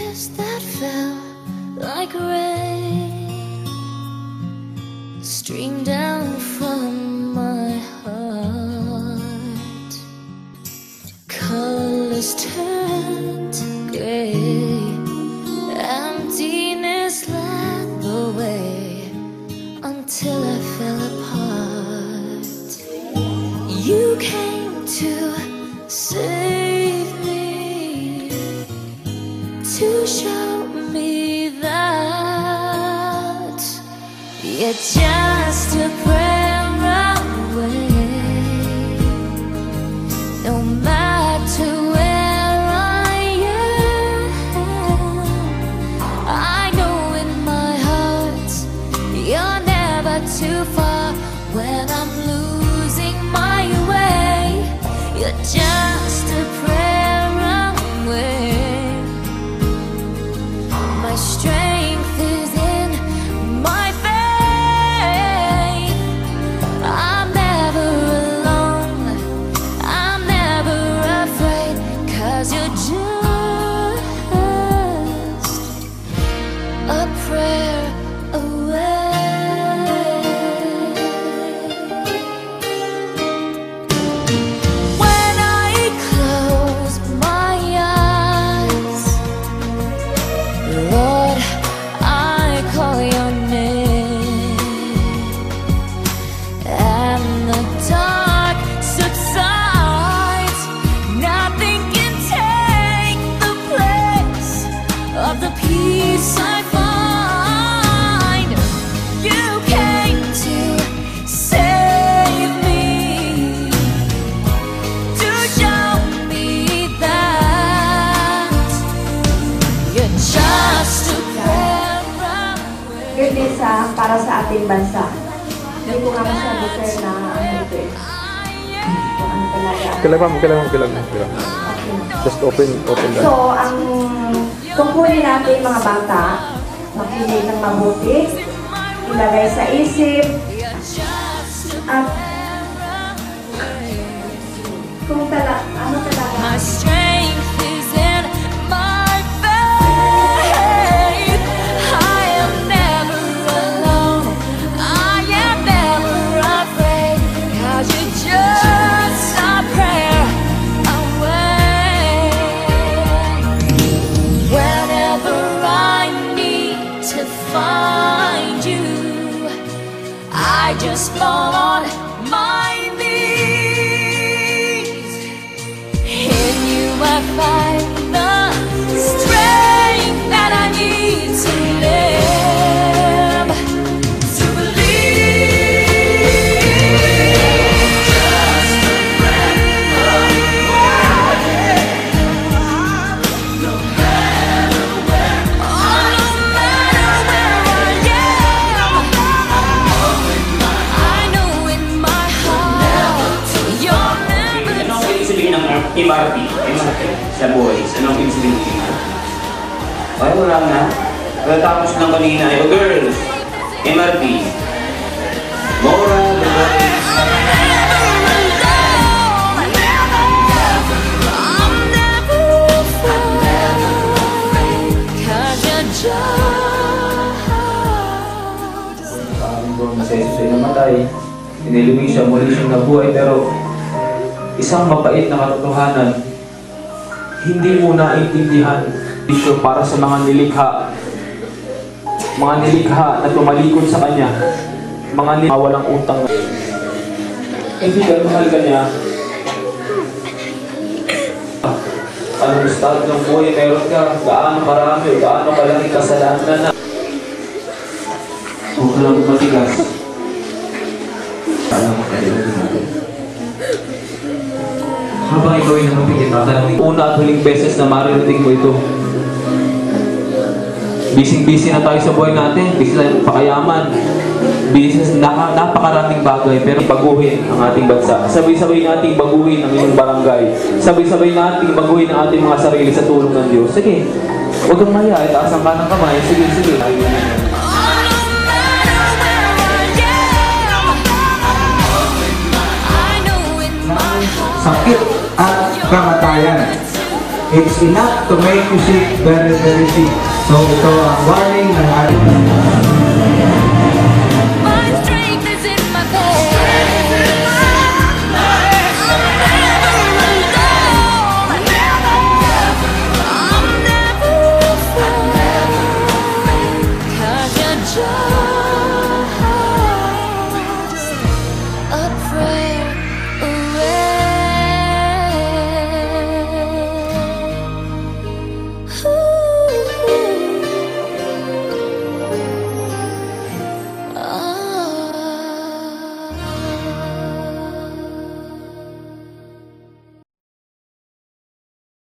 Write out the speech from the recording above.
tears that fell like rain streamed down from my heart. Colors turned gray, emptiness led the way until I fell apart. You came to save me, to show me that you're just a prayer away. No matter where I am, I know in my heart you're never too far. When I'm losing my way, you're just a prayer away. My strength is in my faith. I'm never alone, I'm never afraid, 'cause you're just a prayer away. When I close my eyes, Lord, I call your name, and the dark subsides. Nothing can take the place of the peace I find. You came to save me, to show me that you're just a prayer away. Goodness para sa ating bansa. Hindi ko nga masyado sir na ano ito eh. Kung ano talaga. Kailangan. Just open that. So, ang tungkulin natin mga bata, makinig ng mabuti, ilagay sa isip, at kung ano talaga. My strength is in my faith. I am never alone, I am never afraid, 'cause you're just a prayer away. Whenever I need to find you, I just fall on my knees. In you I find the strength that I need to live, to believe. Just a breath away. No matter where, oh, no matter where I am, I know in my heart you're never. Ano ang ibig sabihin ng MRT sa boys? Ano ang ibig sabihin ng MRT? Ay, wala na. Pagkatapos ng kanina ay, oh girls, MRT. Moral, masaya namatay, iniluwi siya, muli siyang nabuhay, pero isang mapait na katotohanan, hindi mo naintindihan isyo para sa mga nilikha na tumalikod sa kanya, mga nilikha walang utang. Hindi ka, mahal ka niya. Anong estado ng buhay meron ka, gaano marami, gaano kalaking kasalanan na. Huwag ka lang matigas. Alam mo kayo natin. Habang ikaw ay namapigit, tatanungin. Una at huling beses na maririnig mo ito. Busy na tayo sa buhay natin, busy tayo pakayaman. Busy na napakaraming bagay, pero baguhin ang ating bansa. Sabay-sabay nating baguhin ang inyong barangay. Sabay-sabay nating baguhin ang ating mga sarili sa tulong ng Diyos. Sige, huwag kang maya, itaas ang kanang kamay. Sige. Sakit at kamatayan. it's enough to make you sick, very, very sick. So ito ang warning ng ating